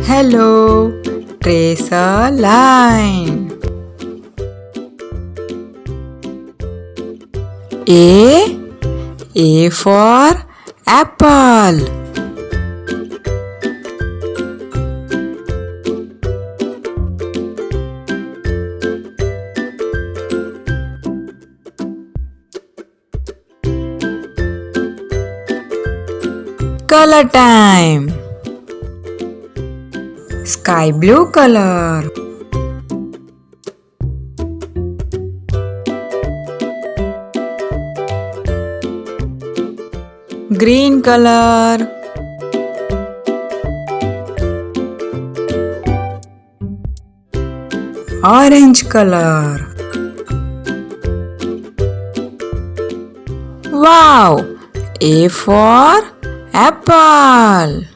Hello. Trace a line. A for apple. Color time. Sky blue color. Green color. Orange color. Wow! A for apple.